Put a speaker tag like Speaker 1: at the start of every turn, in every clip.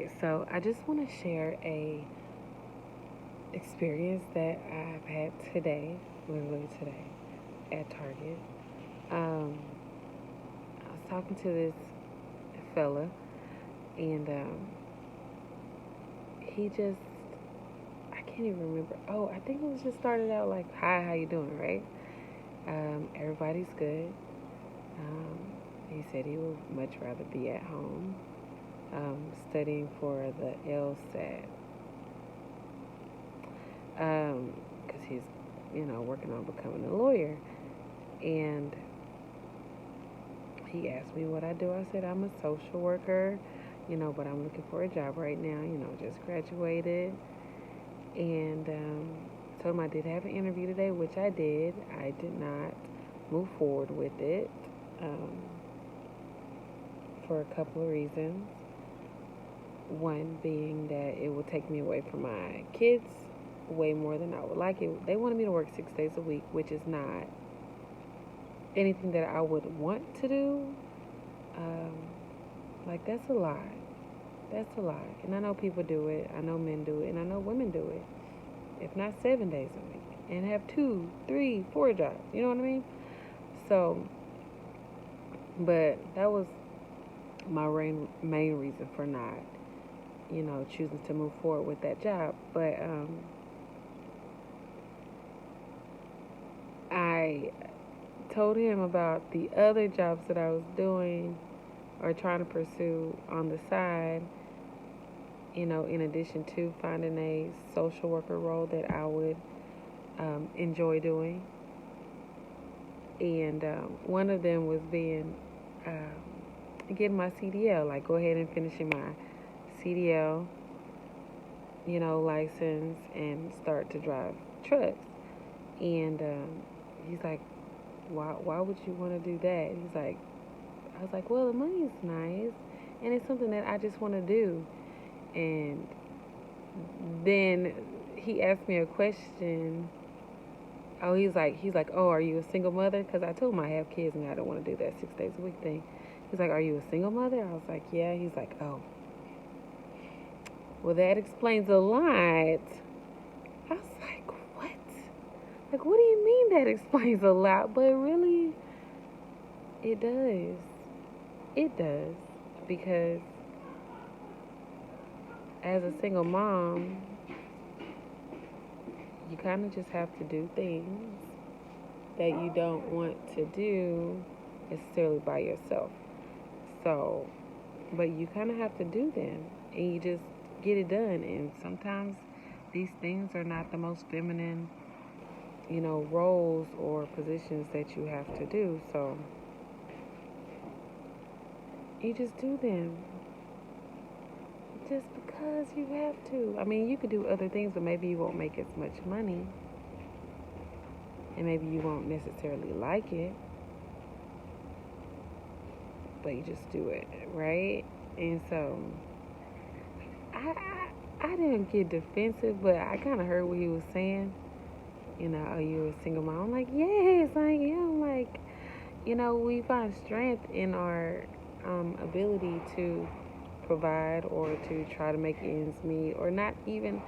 Speaker 1: right, so I just want to share a experience that I've had today, literally today, at Target. Um, I was talking to this fella, and he just, I can't even remember. Oh, I think it was just started out like, "Hi, how you doing?" Right? Everybody's good. Um, he said he would much rather be at home, studying for the LSAT, because he's, working on becoming a lawyer. And he asked me what I do. I said I'm a social worker, but I'm looking for a job right now. Just graduated, and told him I did have an interview today, which I did. I did not move forward with it um, for a couple of reasons. One being that it would take me away from my kids way more than I would like it. They wanted me to work 6 days a week, which is not anything that I would want to do. Um, like, that's a lot. That's a lot. And I know people do it. I know men do it. And I know women do it. If not 7 days a week. And have 2, 3, 4 jobs. You know what I mean? So, but that was my main reason for not, choosing to move forward with that job. But I told him about the other jobs that I was doing or trying to pursue on the side, in addition to finding a social worker role that I would enjoy doing. And one of them was getting my CDL, like go ahead and finishing my CDL, license and start to drive trucks. And he's like, why would you want to do that? He's like, I was like, well, the money is nice, and it's something that I just want to do. And then he asked me a question. Oh, he's like, oh, are you a single mother? Because I told him I have kids and I don't want to do that 6 days a week thing. He's like, are you a single mother? I was like, yeah. He's like, oh, well, that explains a lot. I was like, what? Like, what do you mean that explains a lot? But really, it does. It does. Because as a single mom, you kind of just have to do things that you don't want to do necessarily by yourself. So, but you kind of have to do them and you just get it done. And sometimes these things are not the most feminine, roles or positions that you have to do. So, you just do them just because you have to. I mean, you could do other things, but maybe you won't make as much money. And maybe you won't necessarily like it. But you just do it, right? And so I didn't get defensive, but I kind of heard what he was saying. Are you a single mom? I'm like, yes, I am. Like, we find strength in our ability to provide or to try to make ends meet or not even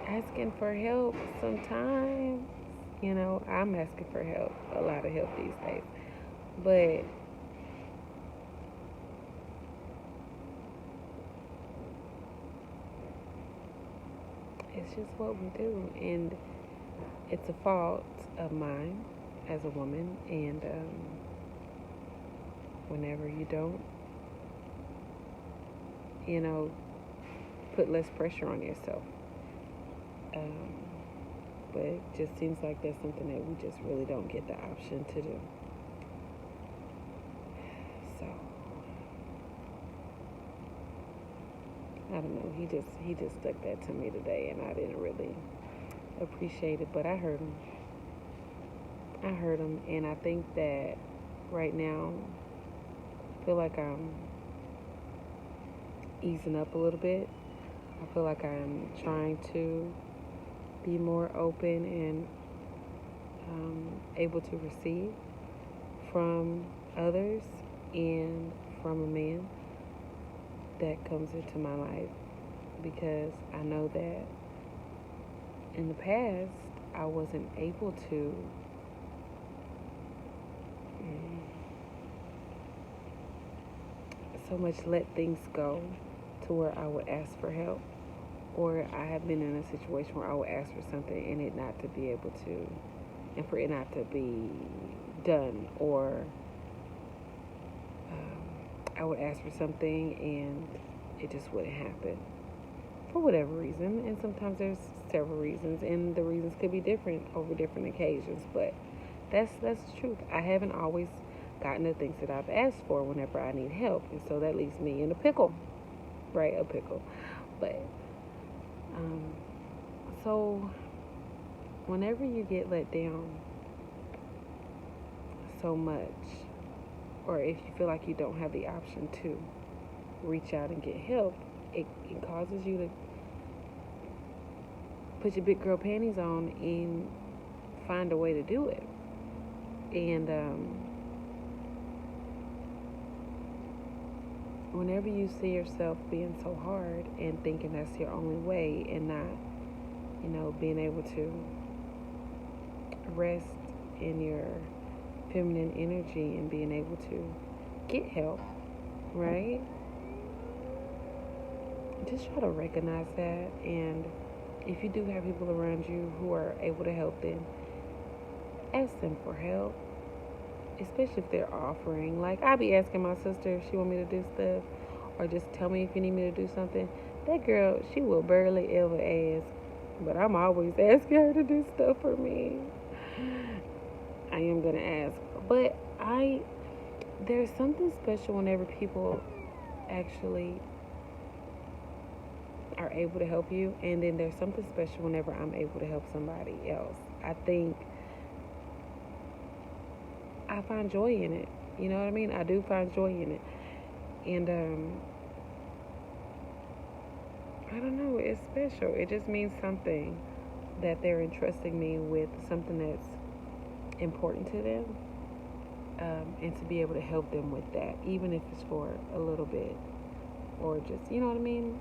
Speaker 1: asking for help sometimes. I'm asking for help, a lot of help these days. But it's just what we do. And it's a fault of mine as a woman. And whenever you don't, put less pressure on yourself. Um, but it just seems like that's something that we just really don't get the option to do. So I don't know. He just stuck that to me today, and I didn't really appreciate it. But I heard him. And I think that right now, I feel like I'm easing up a little bit. I feel like I'm trying to be more open and able to receive from others and from a man that comes into my life. because I know that in the past I wasn't able to so much let things go to where I would ask for help, or I have been in a situation where I would ask for something and it not to be able to, and for it not to be done, or I would ask for something and it just wouldn't happen for whatever reason. And sometimes there's several reasons, and the reasons could be different over different occasions. But that's the truth. I haven't always gotten the things that I've asked for whenever I need help, and so that leaves me in a pickle, right? A pickle. But so whenever you get let down so much, or if you feel like you don't have the option to reach out and get help, it causes you to put your big girl panties on and find a way to do it. And whenever you see yourself being so hard and thinking that's your only way, and not, being able to rest in your feminine energy and being able to get help, right? Just try to recognize that. And if you do have people around you who are able to help, then ask them for help, especially if they're offering. Like, I be asking my sister if she want me to do stuff, or just tell me if you need me to do something. That girl, she will barely ever ask, but I'm always asking her to do stuff for me. I am gonna ask, but there's something special whenever people actually are able to help you, and then there's something special whenever I'm able to help somebody else. I think I find joy in it. You know what I mean? I do find joy in it. And I don't know, it's special. It just means something that they're entrusting me with something that's important to them, and to be able to help them with that, even if it's for a little bit, or just, you know what I mean?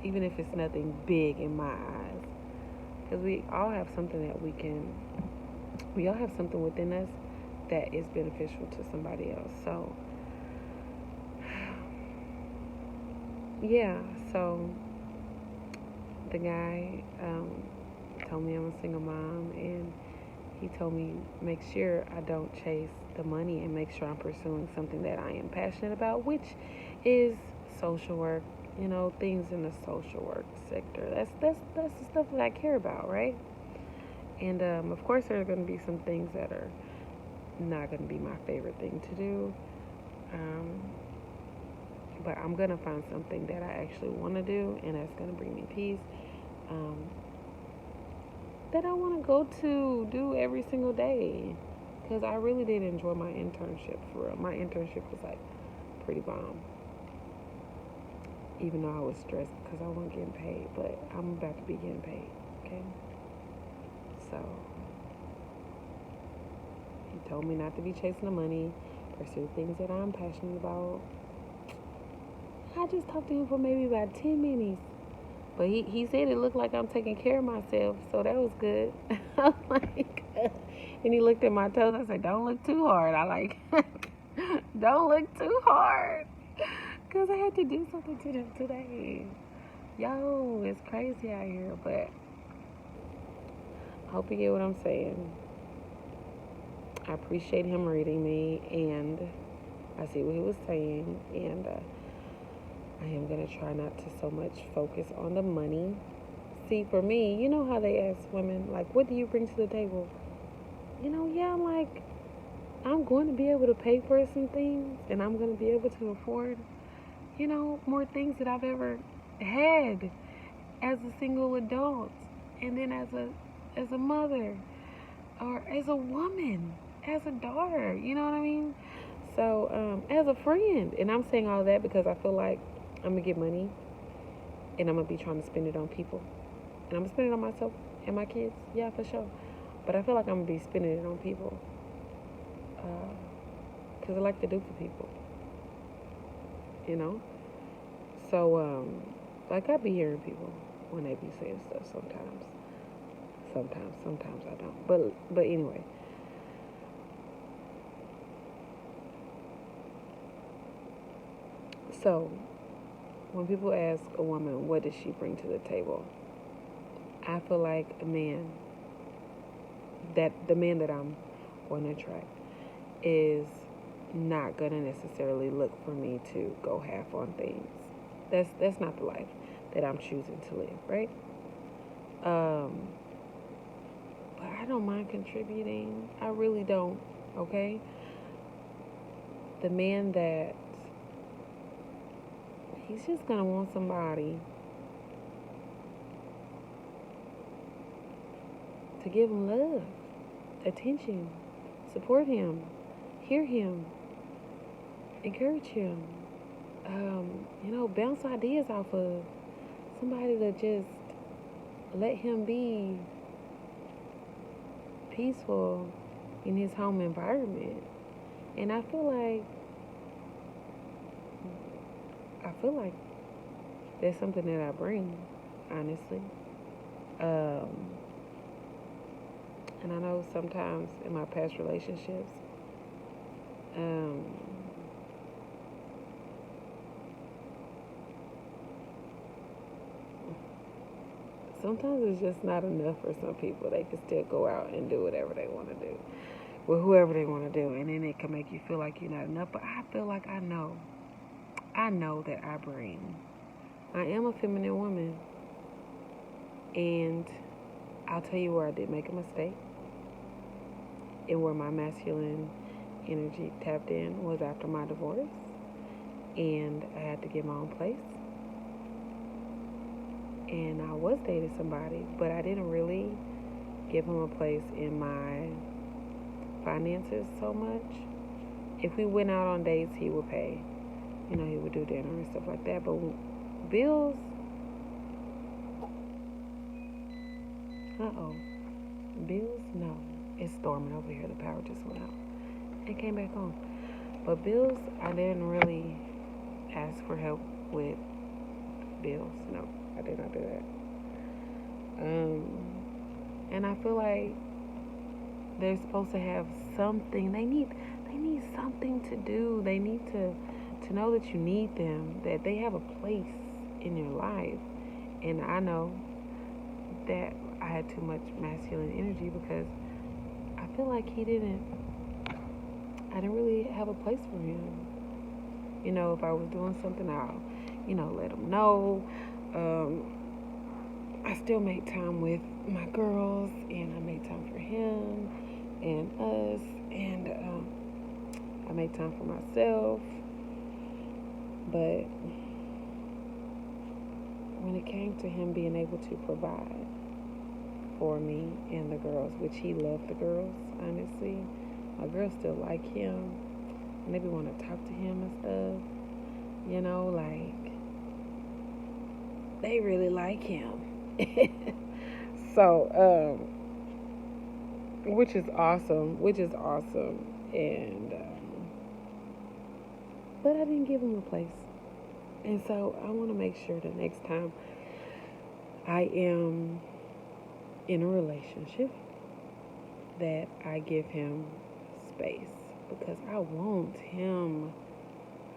Speaker 1: Even if it's nothing big in my eyes. Because we all have something we all have something within us that is beneficial to somebody else. So, yeah, so the guy told me I'm a single mom, and he told me make sure I don't chase the money and make sure I'm pursuing something that I am passionate about, which is social work, things in the social work sector. That's the stuff that I care about, right? And of course there are going to be some things that are not going to be my favorite thing to do, but I'm going to find something that I actually want to do, and that's going to bring me peace, that I want to go to do every single day, because I really did enjoy my internship. For real, my internship was like pretty bomb, even though I was stressed because I wasn't getting paid, but I'm about to be getting paid, okay? So he told me not to be chasing the money, pursue things that I'm passionate about. I just talked to him for maybe about 10 minutes, but he said it looked like I'm taking care of myself, so that was good. I'm like, and he looked at my toes. I said, don't look too hard. Don't look too hard, because I had to do something to them today. Yo, it's crazy out here, but I hope you get what I'm saying. I appreciate him reading me, and I see what he was saying, and I am going to try not to so much focus on the money. See, for me, you know how they ask women, like, what do you bring to the table? I'm like, I'm going to be able to pay for some things, and I'm going to be able to afford, more things that I've ever had as a single adult, and then as a mother, or as a woman, as a daughter, you know what I mean? So, as a friend, and I'm saying all that because I feel like I'm going to get money, and I'm going to be trying to spend it on people. And I'm going to spend it on myself and my kids. Yeah, for sure. But I feel like I'm going to be spending it on people. Because I like to do for people. So, Like, I be hearing people when they be saying stuff sometimes. Sometimes I don't. But anyway. So, when people ask a woman, what does she bring to the table? I feel like the man that I'm going to attract is not going to necessarily look for me to go half on things. That's not the life that I'm choosing to live, right? But I don't mind contributing. I really don't, okay? The man that he's just going to want somebody to give him love, attention, support him, hear him, encourage him, bounce ideas off of. Somebody to just let him be peaceful in his home environment. And I feel like that's something that I bring, honestly. And I know sometimes in my past relationships, sometimes it's just not enough for some people. They can still go out and do whatever they want to do with whoever they want to do, and then it can make you feel like you're not enough. But I feel like I know that I am a feminine woman, and I'll tell you where I did make a mistake, and where my masculine energy tapped in was after my divorce, and I had to get my own place. And I was dating somebody, but I didn't really give him a place in my finances so much. If we went out on dates, he would pay. He would do dinner and stuff like that. But bills, bills, no. It's storming over here. The power just went out and came back on. But bills, I didn't really ask for help with bills. No, I did not do that. And I feel like they're supposed to have something. They need something to do. They need to know that you need them, that they have a place in your life. And I know that I had too much masculine energy because I feel like I didn't really have a place for him. If I was doing something, I'll, let him know. I still make time with my girls, and I make time for him and us, and I make time for myself. But when it came to him being able to provide for me and the girls, which he loved the girls, honestly, my girls still like him, and they want to talk to him and stuff, like, they really like him. So, which is awesome, and, but I didn't give him a place. And so I want to make sure that next time I am in a relationship that I give him space, because I want him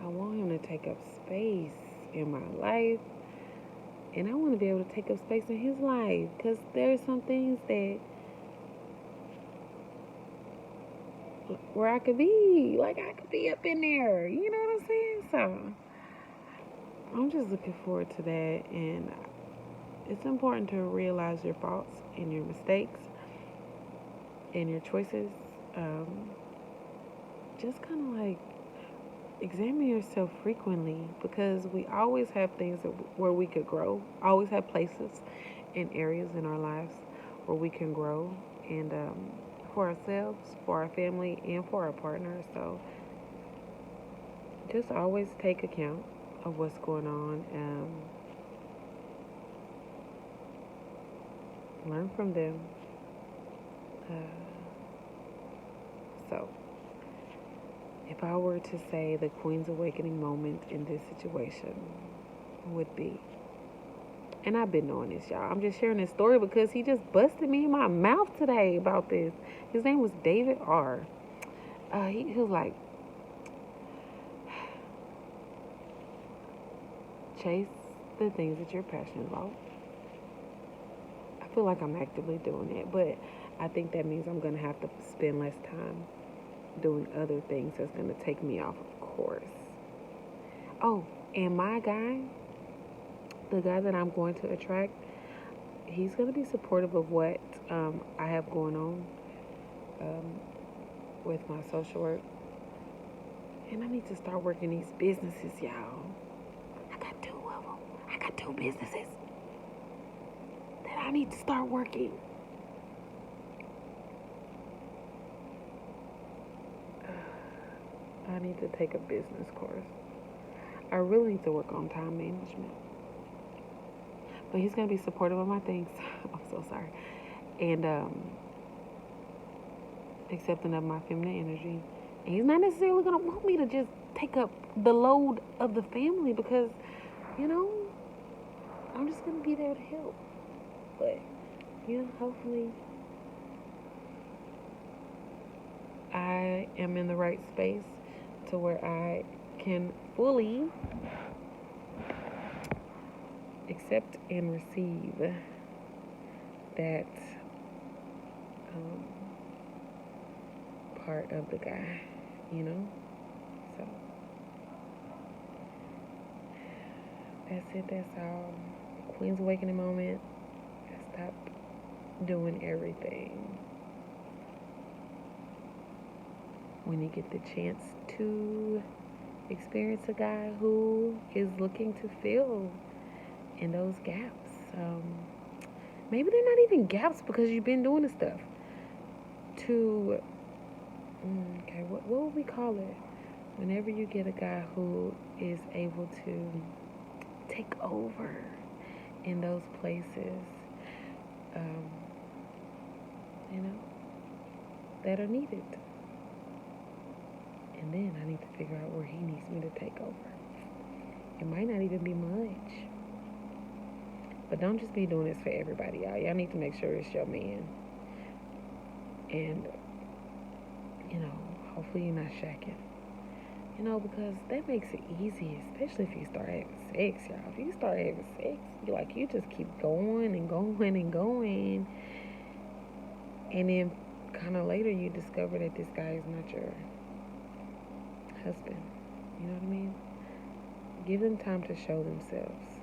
Speaker 1: to take up space in my life, and I want to be able to take up space in his life, because there are some things that where I could be up in there, you know what I'm saying? So I'm just looking forward to that. And it's important to realize your faults and your mistakes and your choices. Just kind of like examine yourself frequently, because we always have things where we could grow. Always have places and areas in our lives where we can grow, and for ourselves, for our family, and for our partner. So just always take account of what's going on. Learn from them. So if I were to say the Queen's Awakening moment in this situation would be And I've been knowing this, y'all. I'm just sharing this story because he just busted me in my mouth today about this. His name was David R. He was like, chase the things that you're passionate about. I feel like I'm actively doing it, but I think that means I'm going to have to spend less time doing other things that's going to take me off of course. Oh, and my guy, the guy that I'm going to attract, he's going to be supportive of what I have going on with my social work. And I need to start working these businesses, y'all. I got 2 of them. I got 2 businesses that I need to start working. I need to take a business course. I really need to work on time management. But he's going to be supportive of my things. I'm so sorry. And accepting of my feminine energy. And he's not necessarily going to want me to just take up the load of the family because, I'm just going to be there to help. But, hopefully I am in the right space to where I can fully accept and receive that part of the guy, So that's it. That's all. Queen's Awakening moment. Stop doing everything. When you get the chance to experience a guy who is looking to fill in those gaps. Maybe they're not even gaps because you've been doing the stuff. What would we call it? Whenever you get a guy who is able to take over in those places, that are needed. And then I need to figure out where he needs me to take over. It might not even be much. But don't just be doing this for everybody, y'all. Y'all need to make sure it's your man. And, hopefully you're not shacking. Because that makes it easy, especially if you start having sex, y'all. If you start having sex, you just keep going and going and going. And then kind of later you discover that this guy is not your husband. You know what I mean? Give them time to show themselves.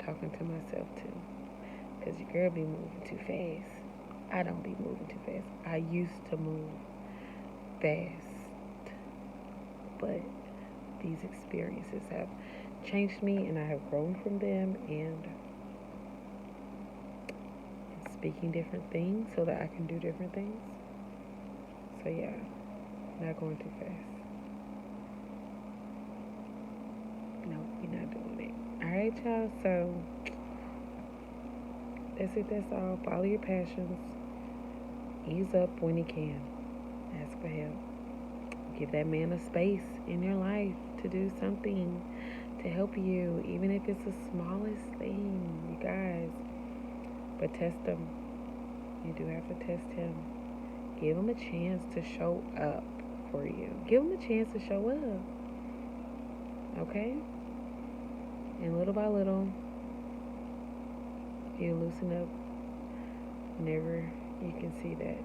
Speaker 1: Talking to myself too, because your girl be moving too fast. I don't be moving too fast. I used to move fast, but these experiences have changed me, and I have grown from them, and speaking different things so that I can do different things. So yeah, not going too fast. No, you're not doing it. Alright, y'all, so that's it, that's all. Follow your passions. Ease up when you can. Ask for help. Give that man a space in your life to do something to help you, even if it's the smallest thing, you guys. But test him. You do have to test him. Give him a chance to show up for you. Give him a chance to show up. Okay? And little by little, you loosen up whenever you can see that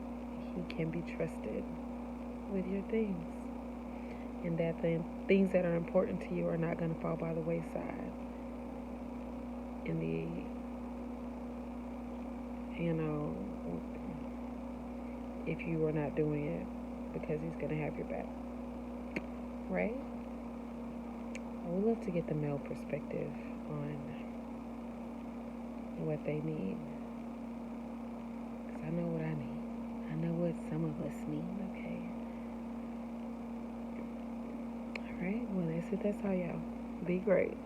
Speaker 1: he can be trusted with your things. And that the things that are important to you are not going to fall by the wayside. In the, if you are not doing it, because he's going to have your back. Right? I would love to get the male perspective on what they need. Because I know what I need. I know what some of us need, okay? Alright, well, that's it. That's all, y'all. Be great.